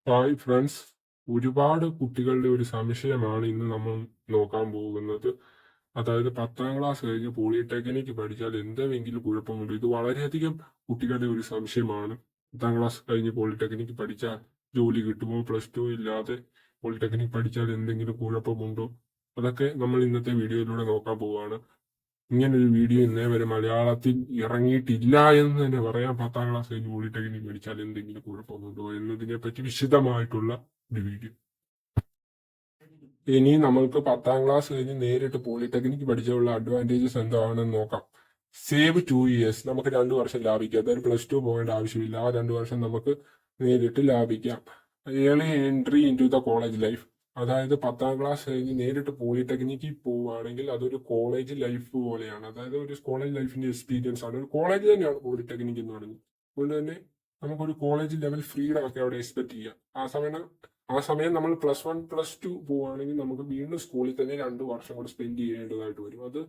Hi friends, ഒരുപാട് കുട്ടികളുടെ ഒരു സംശയമാണ് ഇന്ന് നമ്മൾ നോക്കാൻ പോകുന്നത്. അതായത് 10ാം ക്ലാസ് കഴിഞ്ഞ് പോളിടെക്നിക്ക് പഠിച്ചാൽ എന്തെങ്കിലും കുഴപ്പമുണ്ടോ? ഇത് വളരെയധികം കുട്ടികളുടെ ഒരു സംശയമാണ്. 10ാം ക്ലാസ് കഴിഞ്ഞ് പോളിടെക്നിക്ക് പഠിച്ചാൽ ജോലി കിട്ടുമോ? +2 ഇല്ലാതെ പോളിടെക്നിക്ക് പഠിച്ചാൽ എന്തെങ്കിലും കുഴപ്പമുണ്ടോ? അതൊക്കെ നമ്മൾ ഇന്നത്തെ വീഡിയോയിലൂടെ നോക്കാൻ പോവുകയാണ്. ഇങ്ങനൊരു വീഡിയോ ഇന്നേ വരെ മലയാളത്തിൽ ഇറങ്ങിയിട്ടില്ല എന്ന് തന്നെ പറയാം. 10ാം ക്ലാസ് കഴിഞ്ഞ് പോളിടെക്നിക്ക് പഠിച്ചാൽ എന്തെങ്കിലും കുഴപ്പമുണ്ടോ എന്നതിനെ പറ്റി വിശദമായിട്ടുള്ള ഒരു വീഡിയോ. ഇനി നമ്മൾക്ക് 10ാം ക്ലാസ് കഴിഞ്ഞ് നേരിട്ട് പോളിടെക്നിക്ക് പഠിച്ചുള്ള അഡ്വാൻറ്റേജസ് എന്താണെന്ന് നോക്കാം. സേവ് 2 ഇയേഴ്സ്, നമുക്ക് 2 വർഷം ലാഭിക്കാം. അതായത് +2 പോകേണ്ട ആവശ്യമില്ല. ആ 2 വർഷം നമുക്ക് നേരിട്ട് ലാഭിക്കാം. Early entry into the college life, അതായത് 10ാം ക്ലാസ് കഴിഞ്ഞ് നേരിട്ട് പോളിടെക്നിക്കിൽ പോവുകയാണെങ്കിൽ അതൊരു കോളേജ് ലൈഫ് പോലെയാണ്. അതായത് ഒരു കോളേജ് ലൈഫിന്റെ എക്സ്പീരിയൻസ് ആണ്. ഒരു കോളേജ് തന്നെയാണ് പോളിടെക്നിക് എന്ന് പറയുന്നത്. അതുകൊണ്ട് തന്നെ നമുക്കൊരു കോളേജ് ലെവൽ ഫ്രീഡം ഒക്കെ അവിടെ എക്സ്പെക്ട് ചെയ്യാം. ആ സമയം നമ്മൾ +1 +2 പോവുകയാണെങ്കിൽ നമുക്ക് വീണ്ടും സ്കൂളിൽ തന്നെ 2 വർഷം കൂടെ സ്പെൻഡ് ചെയ്യേണ്ടതായിട്ട് വരും. അത്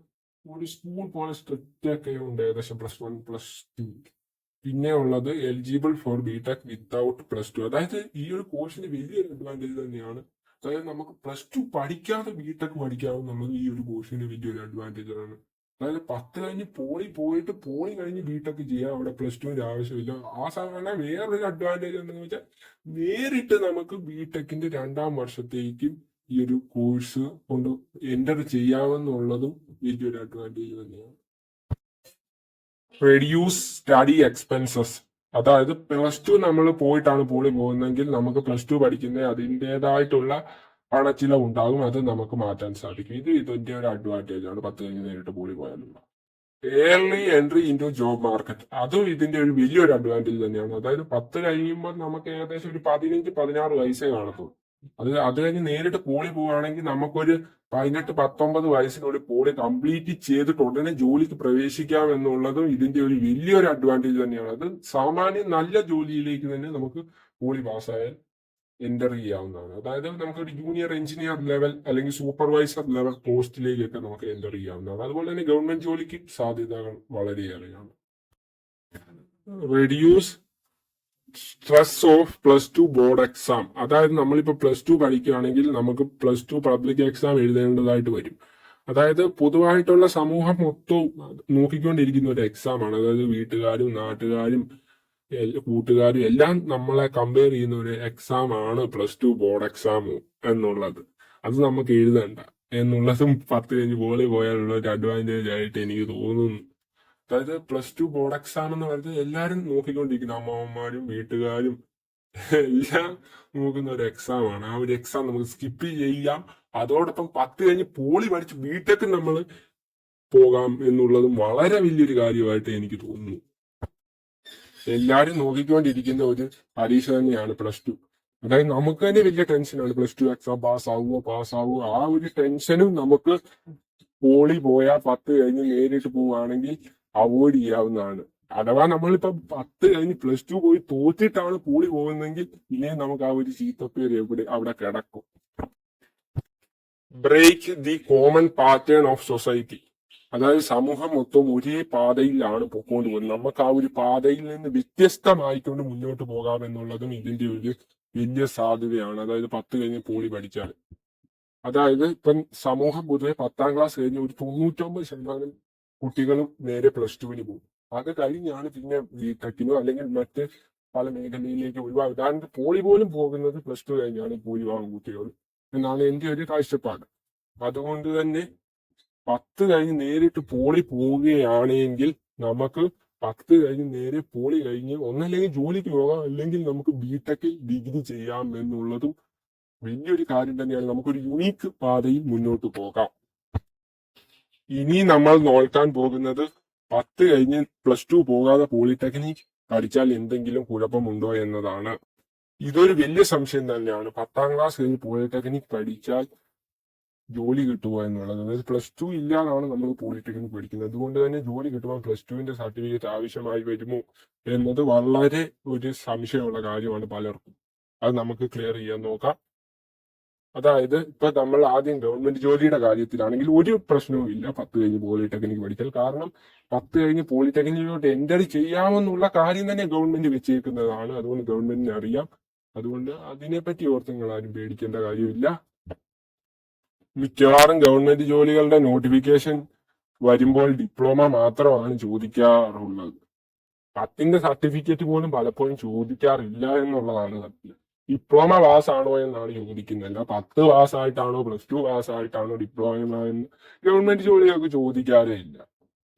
ഒരു സ്കൂൾ പോലെ സ്ട്രിക്റ്റ് ഒക്കെ ഉണ്ട് ഏകദേശം +1 +2. പിന്നെ ഉള്ളത് എലിജിബിൾ ഫോർ ബിടെക് വിത്തൗട്ട് +2. അതായത് ഈ ഒരു കോഴ്സിന് വലിയൊരു അഡ്വാൻറ്റേജ് തന്നെയാണ്. അതായത് നമുക്ക് +2 പഠിക്കാതെ ബിടെക് പഠിക്കാവുന്നുള്ളത് ഈ ഒരു കോഴ്സിന് വലിയൊരു അഡ്വാൻറ്റേജ് ആണ്. അതായത് 10 കഴിഞ്ഞ് പോയിട്ട് പോളി കഴിഞ്ഞ് ബിടെക് ചെയ്യാം. അവിടെ +2ന്റെ ആവശ്യമില്ല. ആ സമയം വേറൊരു അഡ്വാൻറ്റേജ് എന്താണെന്ന് വെച്ചാൽ നേരിട്ട് നമുക്ക് ബിടെക്കിന്റെ 2ാം വർഷത്തേക്കും ഈ ഒരു കോഴ്സ് കൊണ്ട് എൻ്റർ ചെയ്യാമെന്നുള്ളതും വലിയൊരു അഡ്വാൻറ്റേജ് തന്നെയാണ്. റെഡ്യൂസ് സ്റ്റഡി എക്സ്പെൻസസ്, അതായത് +2 നമ്മൾ പോയിട്ടാണ് പോളി പോകുന്നതെങ്കിൽ നമുക്ക് +2 പഠിക്കുന്ന അതിൻ്റെതായിട്ടുള്ള പണച്ചിലവ് ഉണ്ടാകും. അത് നമുക്ക് മാറ്റാൻ സാധിക്കും. ഇതിന്റെ ഒരു അഡ്വാൻറ്റേജ് ആണ് 10 കഴിഞ്ഞ് നേരിട്ട് പോളി പോയാലുള്ള. Early entry into job market, അതും ഇതിന്റെ ഒരു വലിയൊരു അഡ്വാൻറ്റേജ് തന്നെയാണ്. അതായത് 10 കഴിയുമ്പോൾ നമുക്ക് ഏകദേശം ഒരു 15-16 വയസ്സേ കാണത്തുള്ളൂ. അത് കഴിഞ്ഞ് നേരിട്ട് പോളി പോവുകയാണെങ്കിൽ നമുക്കൊരു 18-19 വയസ്സിനുള്ളിൽ പോളി കംപ്ലീറ്റ് ചെയ്തിട്ട് ഉടനെ ജോലിക്ക് പ്രവേശിക്കാം എന്നുള്ളതും ഇതിന്റെ ഒരു വലിയൊരു അഡ്വാൻറ്റേജ് തന്നെയാണ്. അത് സാമാന്യം നല്ല ജോലിയിലേക്ക് തന്നെ നമുക്ക് പോളി പാസ്സായാൽ എൻ്റർ ചെയ്യാവുന്നതാണ്. അതായത് നമുക്കൊരു ജൂനിയർ എഞ്ചിനീയർ ലെവൽ അല്ലെങ്കിൽ സൂപ്പർവൈസർ ലെവൽ പോസ്റ്റിലേക്കൊക്കെ നമുക്ക് എൻ്റർ ചെയ്യാവുന്നതാണ്. അതുപോലെ തന്നെ ഗവൺമെന്റ് ജോലിക്ക് സാധ്യതകൾ വളരെയേറെയാണ്. Reduce stress of +2 board exam, അതായത് നമ്മളിപ്പോ +2 പഠിക്കുകയാണെങ്കിൽ നമുക്ക് +2 പബ്ലിക് എക്സാം എഴുതേണ്ടതായിട്ട് വരും. അതായത് പൊതുവായിട്ടുള്ള സമൂഹം മൊത്തം നോക്കിക്കൊണ്ടിരിക്കുന്ന ഒരു എക്സാം ആണ്. അതായത് വീട്ടുകാരും നാട്ടുകാരും കൂട്ടുകാരും എല്ലാം നമ്മളെ കമ്പയർ ചെയ്യുന്ന ഒരു എക്സാം ആണ് +2 ബോർഡ് എക്സാം എന്നുള്ളത്. അത് നമുക്ക് എഴുതണ്ട എന്നുള്ളതും 10 കഴിഞ്ഞ് പോളി പോയാലുള്ള ഒരു അഡ്വാൻറ്റേജ് ആയിട്ട് എനിക്ക് തോന്നുന്നു. അതായത് +2 ബോർഡ് എക്സാം എന്ന് പറയുന്നത് എല്ലാരും നോക്കിക്കൊണ്ടിരിക്കുന്ന അമ്മമാരും വീട്ടുകാരും എല്ലാം നോക്കുന്ന ഒരു എക്സാം ആണ്. ആ ഒരു എക്സാം നമുക്ക് സ്കിപ്പ് ചെയ്യാം. അതോടൊപ്പം 10 കഴിഞ്ഞ് പോളി പഠിച്ച് ബിടെക് നമ്മൾ പോകാം എന്നുള്ളതും വളരെ വലിയൊരു കാര്യമായിട്ട് എനിക്ക് തോന്നുന്നു. എല്ലാരും നോക്കിക്കൊണ്ടിരിക്കുന്ന ഒരു പരീക്ഷ തന്നെയാണ് +2. അതായത് നമുക്ക് തന്നെ വലിയ ടെൻഷനാണ് +2 എക്സാം പാസ്സാവുമോ. ആ ഒരു ടെൻഷനും നമുക്ക് പോളി പോയാൽ 10 കഴിഞ്ഞ് നേരിട്ട് പോവുകയാണെങ്കിൽ അവോയ്ഡ് ചെയ്യാവുന്നതാണ്. അഥവാ നമ്മളിപ്പോ 10 കഴിഞ്ഞ് +2 പോയി തോറ്റിട്ടാണ് പോളി പോകുന്നതെങ്കിൽ പിന്നെ നമുക്ക് ആ ഒരു ചീത്തപ്പേര് അവിടെ കിടക്കും. Break the common pattern of society, അതായത് സമൂഹം മൊത്തം ഒരേ പാതയിലാണ് പൊക്കോണ്ട് പോകുന്നത്. നമുക്ക് ആ ഒരു പാതയിൽ നിന്ന് വ്യത്യസ്തമായിക്കൊണ്ട് മുന്നോട്ട് പോകാം എന്നുള്ളതും ഇതിന്റെ ഒരു വലിയ സാധ്യതയാണ്. അതായത് 10 കഴിഞ്ഞ് പോളി പഠിച്ചാൽ, അതായത് ഇപ്പം സമൂഹം പൊതുവെ 10ാം ക്ലാസ് കഴിഞ്ഞ് ഒരു 99% കുട്ടികളും നേരെ +2വിന് പോകും. അത് കഴിഞ്ഞാണ് പിന്നെ ബിടെക്കിനോ അല്ലെങ്കിൽ മറ്റ് പല മേഖലയിലേക്ക് ഒഴിവാകും. ഉദാഹരണത്തിന് പോളി പോലും പോകുന്നത് +2 കഴിഞ്ഞാണ് ഭൂരിഭാഗം കുട്ടികൾ എന്നാണ് എന്റെ ഒരു കാഴ്ചപ്പാട്. അതുകൊണ്ട് തന്നെ 10 കഴിഞ്ഞ് നേരിട്ട് പോളി പോവുകയാണെങ്കിൽ നമുക്ക് 10 കഴിഞ്ഞ് നേരെ പോളി കഴിഞ്ഞ് ഒന്നല്ലെങ്കിൽ ജോലിക്ക് പോകാം, അല്ലെങ്കിൽ നമുക്ക് ബിടെക്കിൽ ഡിഗ്രി ചെയ്യാം എന്നുള്ളതും വലിയൊരു കാര്യം തന്നെയാണ്. നമുക്കൊരു യുണീക്ക് പാതയിൽ മുന്നോട്ട് പോകാം. ഇനി നമ്മൾ നോക്കാൻ പോകുന്നത് 10 കഴിഞ്ഞ് +2 പോകാതെ പോളിടെക്നിക് പഠിച്ചാൽ എന്തെങ്കിലും കുഴപ്പമുണ്ടോ എന്നതാണ്. ഇതൊരു വലിയ സംശയം തന്നെയാണ്. 10ാം ക്ലാസ് കഴിഞ്ഞ് പോളിടെക്നിക് പഠിച്ചാൽ ജോലി കിട്ടുമോ എന്നുള്ളത്. അതായത് +2 ഇല്ലാതാണ് നമ്മൾ പോളിടെക്നിക് പഠിക്കുന്നത്. അതുകൊണ്ട് തന്നെ ജോലി കിട്ടുമ്പോൾ +2വിന്റെ സർട്ടിഫിക്കറ്റ് ആവശ്യമായി വരുമോ എന്നത് വളരെ ഒരു സംശയമുള്ള കാര്യമാണ് പലർക്കും. അത് നമുക്ക് ക്ലിയർ ചെയ്യാൻ നോക്കാം. അതായത് ഇപ്പൊ നമ്മൾ ആദ്യം ഗവൺമെന്റ് ജോലിയുടെ കാര്യത്തിലാണെങ്കിൽ ഒരു പ്രശ്നവും ഇല്ല 10 കഴിഞ്ഞ് പോളിടെക്നിക് പഠിച്ചാൽ. കാരണം 10 കഴിഞ്ഞ് പോളിടെക്നിക്കിലോട്ട് എൻ്റർ ചെയ്യാമെന്നുള്ള കാര്യം തന്നെ ഗവൺമെന്റ് വെച്ചേക്കുന്നതാണ്. അതുകൊണ്ട് ഗവൺമെന്റിന് അറിയാം അതുകൊണ്ട് അതിനെപ്പറ്റി ഓർത്ത് നിങ്ങൾ ആരും പേടിക്കേണ്ട കാര്യമില്ല. മിക്കവാറും ഗവൺമെന്റ് ജോലികളുടെ നോട്ടിഫിക്കേഷൻ വരുമ്പോൾ ഡിപ്ലോമ മാത്രമാണ് ചോദിക്കാറുള്ളത്. 10ന്റെ സർട്ടിഫിക്കറ്റ് പോലും പലപ്പോഴും ചോദിക്കാറില്ല എന്നുള്ളതാണ് സത്യം. ഡിപ്ലോമ പാസ്സാണോ എന്നാണ് ചോദിക്കുന്നത്. 10 പാസ്സായിട്ടാണോ +2 പാസ്സായിട്ടാണോ ഡിപ്ലോമ എന്ന് ഗവൺമെന്റ് ജോലികൾക്ക് ചോദിക്കാറേ ഇല്ല.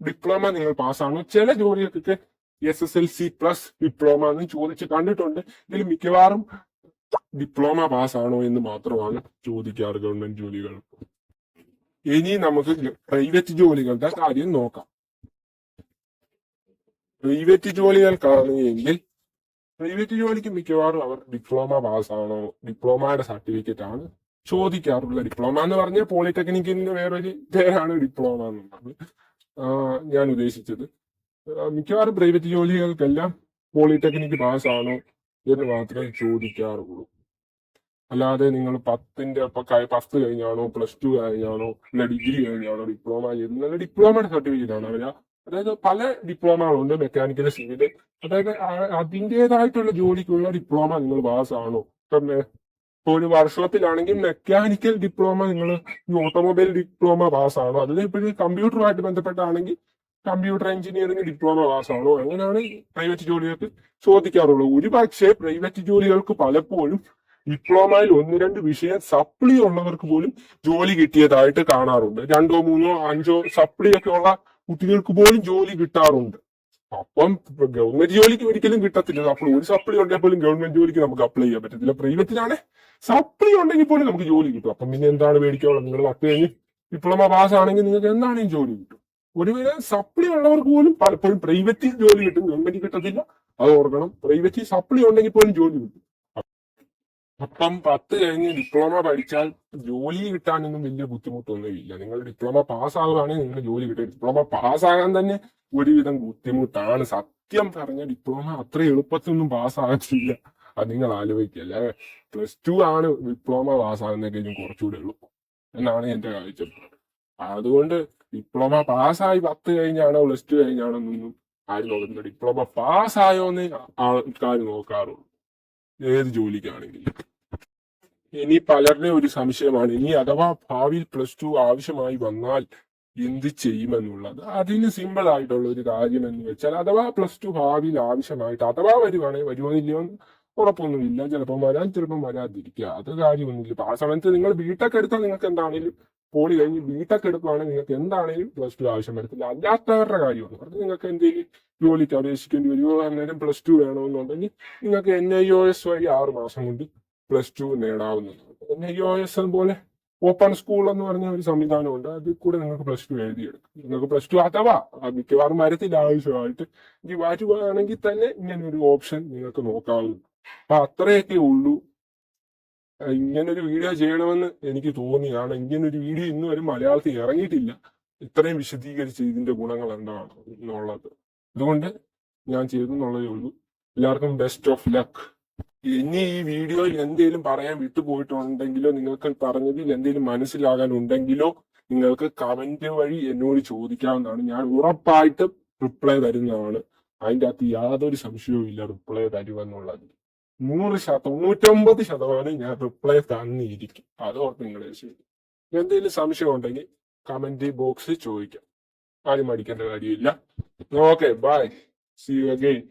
ഡിപ്ലോമ നിങ്ങൾ പാസ്സാണോ? ചില ജോലികൾക്ക് SSLC പ്ലസ് ഡിപ്ലോമ എന്ന് ചോദിച്ച് കണ്ടിട്ടുണ്ട്. ഇതിൽ മിക്കവാറും ഡിപ്ലോമ പാസ്സാണോ എന്ന് മാത്രമാണ് ചോദിക്കാറ് ഗവൺമെന്റ് ജോലികൾ. ഇനി നമുക്ക് പ്രൈവറ്റ് ജോലികളുടെ കാര്യം നോക്കാം. പ്രൈവറ്റ് ജോലികൾക്കാണ് എങ്കിൽ പ്രൈവറ്റ് ജോലിക്ക് മിക്കവാറും അവർ ഡിപ്ലോമ പാസ്സാണോ, ഡിപ്ലോമയുടെ സർട്ടിഫിക്കറ്റ് ആണ് ചോദിക്കാറുള്ളത്. ഡിപ്ലോമ എന്ന് പറഞ്ഞാൽ പോളിടെക്നിക്കിന്റെ വേറൊരു പേരാണ് ഡിപ്ലോമ എന്നുള്ളത് ഞാൻ ഉദ്ദേശിച്ചത്. മിക്കവാറും പ്രൈവറ്റ് ജോലികൾക്കെല്ലാം പോളിടെക്നിക് പാസ്സാണോ എന്ന് മാത്രമേ ചോദിക്കാറുള്ളൂ. അല്ലാതെ നിങ്ങൾ 10 കഴിഞ്ഞാണോ +2 കഴിഞ്ഞാണോ അല്ല ഡിഗ്രി കഴിഞ്ഞാണോ ഡിപ്ലോമ എന്നുള്ള ഡിപ്ലോമയുടെ സർട്ടിഫിക്കറ്റ് ആണ് അവര്. അതായത് പല ഡിപ്ലോമകളുണ്ട്, മെക്കാനിക്കൽ, സിവില്, അതായത് അതിൻ്റെതായിട്ടുള്ള ജോലിക്കുള്ള ഡിപ്ലോമ നിങ്ങൾ പാസ്സാണോ. ഇപ്പം ഒരു വർക്ക്ഷോപ്പിലാണെങ്കിൽ മെക്കാനിക്കൽ ഡിപ്ലോമ നിങ്ങൾ ഓട്ടോമൊബൈൽ ഡിപ്ലോമ പാസ്സാണോ. അതിൽ ഇപ്പോഴും കമ്പ്യൂട്ടറുമായിട്ട് ബന്ധപ്പെട്ടാണെങ്കിൽ കമ്പ്യൂട്ടർ എഞ്ചിനീയറിംഗ് ഡിപ്ലോമ പാസ്സാണോ. അങ്ങനെയാണ് പ്രൈവറ്റ് ജോലികൾക്ക് ചോദിക്കാറുള്ളത്. ഒരുപക്ഷെ പ്രൈവറ്റ് ജോലികൾക്ക് പലപ്പോഴും ഡിപ്ലോമയിൽ 1-2 വിഷയം സപ്ലി ഉള്ളവർക്ക് പോലും ജോലി കിട്ടിയതായിട്ട് കാണാറുണ്ട്. 2, 3, 5 സപ്ലി ഒക്കെ ഉള്ള കുട്ടികൾക്ക് പോലും ജോലി കിട്ടാറുണ്ട്. അപ്പം ഗവൺമെന്റ് ജോലിക്ക് ഒരിക്കലും കിട്ടത്തില്ല. അപ്പോൾ ഒരു സപ്ലി ഉണ്ടെങ്കിൽ പോലും ഗവൺമെന്റ് ജോലിക്ക് നമുക്ക് അപ്ലൈ ചെയ്യാൻ പറ്റത്തില്ല. പ്രൈവറ്റിലാണ് സപ്ലി ഉണ്ടെങ്കിൽ പോലും നമുക്ക് ജോലി കിട്ടും. അപ്പം പിന്നെ എന്താണ് പേടിക്കാനുള്ളത്? നിങ്ങൾ 10 കഴിഞ്ഞ് ഡിപ്ലോമ പാസ് ആണെങ്കിൽ നിങ്ങൾക്ക് എന്താണെങ്കിലും ജോലി കിട്ടും. ഒരുവിധം സപ്ലി ഉള്ളവർക്ക് പോലും പലപ്പോഴും പ്രൈവറ്റിൽ ജോലി കിട്ടും, ഗവൺമെന്റ് കിട്ടത്തില്ല. അത് ഓർക്കണം. പ്രൈവറ്റിൽ സപ്ലി ഉണ്ടെങ്കിൽ പോലും ജോലി കിട്ടും. അപ്പം 10 കഴിഞ്ഞ് ഡിപ്ലോമ പഠിച്ചാൽ ജോലി കിട്ടാനൊന്നും വലിയ ബുദ്ധിമുട്ടൊന്നുമില്ല. നിങ്ങൾ ഡിപ്ലോമ പാസ്സാകുകയാണെങ്കിൽ നിങ്ങൾക്ക് ജോലി കിട്ടും. ഡിപ്ലോമ പാസ്സാകാൻ തന്നെ ഒരുവിധം ബുദ്ധിമുട്ടാണ്. സത്യം പറഞ്ഞ ഡിപ്ലോമ അത്ര എളുപ്പത്തിലൊന്നും പാസ്സാകത്തില്ല. അത് നിങ്ങൾ ആലോചിക്കല്ല. +2 ആണ് ഡിപ്ലോമ പാസ്സാകുന്നതിനും കുറച്ചുകൂടെ എളുപ്പം എന്നാണ് എന്റെ കാഴ്ചപ്പാട്. അതുകൊണ്ട് ഡിപ്ലോമ പാസ്സായി 10 കഴിഞ്ഞാണോ +2 കഴിഞ്ഞാണോ എന്നൊന്നും ആരും നോക്കുന്നില്ല. ഡിപ്ലോമ പാസ്സായോന്ന് ആൾക്കാർ നോക്കാറുള്ളൂ ഏത് ജോലിക്കാണെങ്കിലും. ഇനി പലരുടെയും ഒരു സംശയമാണ്, ഇനി അഥവാ ഭാവിയിൽ +2 ആവശ്യമായി വന്നാൽ എന്ത് ചെയ്യുമെന്നുള്ളത്. അതിന് സിമ്പിൾ ആയിട്ടുള്ള ഒരു കാര്യം എന്ന് വെച്ചാൽ, അഥവാ +2 ഭാവിയിൽ ആവശ്യമായിട്ട് അഥവാ വരുവാനില്ലയോ ഉറപ്പൊന്നുമില്ല. ചിലപ്പം വരാൻ, ചിലപ്പം വരാതിരിക്കുക. അത് കാര്യമൊന്നുമില്ല. ആ സമയത്ത് നിങ്ങൾ ബിടെക് എടുത്താൽ നിങ്ങൾക്ക് എന്താണേലും, പോളി കഴിഞ്ഞ് ബിടെക് എടുക്കുകയാണെങ്കിൽ നിങ്ങൾക്ക് എന്താണേലും +2 ആവശ്യം വരത്തില്ല. അല്ലാത്തവരുടെ കാര്യമാണ്. അത് നിങ്ങൾക്ക് എന്തെങ്കിലും ജോലിക്ക് അപേക്ഷിക്കേണ്ടി വരുമോ, അന്നേരം +2 വേണമെന്നുണ്ടെങ്കിൽ നിങ്ങൾക്ക് NIOS വഴി 6 മാസം കൊണ്ട് +2 നേടാവുന്നതാണ്. NIOS പോലെ ഓപ്പൺ സ്കൂൾ എന്ന് പറഞ്ഞ ഒരു സംവിധാനമുണ്ട്. അതിൽ കൂടെ നിങ്ങൾക്ക് +2 എഴുതിയെടുക്കും. നിങ്ങൾക്ക് +2 അഥവാ മിക്കവാറും വരത്തില്ല ആവശ്യമായിട്ട് ഇനി വരുവാണെങ്കിൽ തന്നെ ഇങ്ങനെ ഒരു ഓപ്ഷൻ നിങ്ങൾക്ക് നോക്കാവുന്നു. അപ്പൊ അത്രയൊക്കെ ഉള്ളൂ. ഇങ്ങനൊരു വീഡിയോ ചെയ്യണമെന്ന് എനിക്ക് തോന്നിയാണ്. ഇങ്ങനൊരു വീഡിയോ ഇന്ന് വരെ മലയാളത്തിൽ ഇറങ്ങിയിട്ടില്ല, ഇത്രയും വിശദീകരിച്ച് ഇതിന്റെ ഗുണങ്ങൾ എന്താണ് എന്നുള്ളത്. അതുകൊണ്ട് ഞാൻ ചെയ്തെന്നുള്ളതേ ഉള്ളൂ. എല്ലാവർക്കും ബെസ്റ്റ് ഓഫ് ലക്ക്. ഇനി ഈ വീഡിയോയിൽ എന്തെങ്കിലും പറയാൻ വിട്ടുപോയിട്ടുണ്ടെങ്കിലോ, നിങ്ങൾക്ക് പറഞ്ഞതിൽ എന്തെങ്കിലും മനസ്സിലാകാനുണ്ടെങ്കിലോ നിങ്ങൾക്ക് കമന്റ് വഴി എന്നോട് ചോദിക്കാവുന്നതാണ്. ഞാൻ ഉറപ്പായിട്ടും റിപ്ലൈ തരുന്നതാണ്. അതിൻ്റെ അകത്ത് യാതൊരു സംശയവും ഇല്ല, റിപ്ലൈ തരുമെന്നുള്ളത് 99% ഞാൻ റിപ്ലൈ തന്നിരിക്കും. അതോർത്ത് നിങ്ങളെ ശരി. എന്തെങ്കിലും സംശയം ഉണ്ടെങ്കിൽ കമന്റ് ബോക്സിൽ ചോദിക്കാം. ആരും മടിക്കേണ്ട കാര്യമില്ല. Okay, bye, see you again.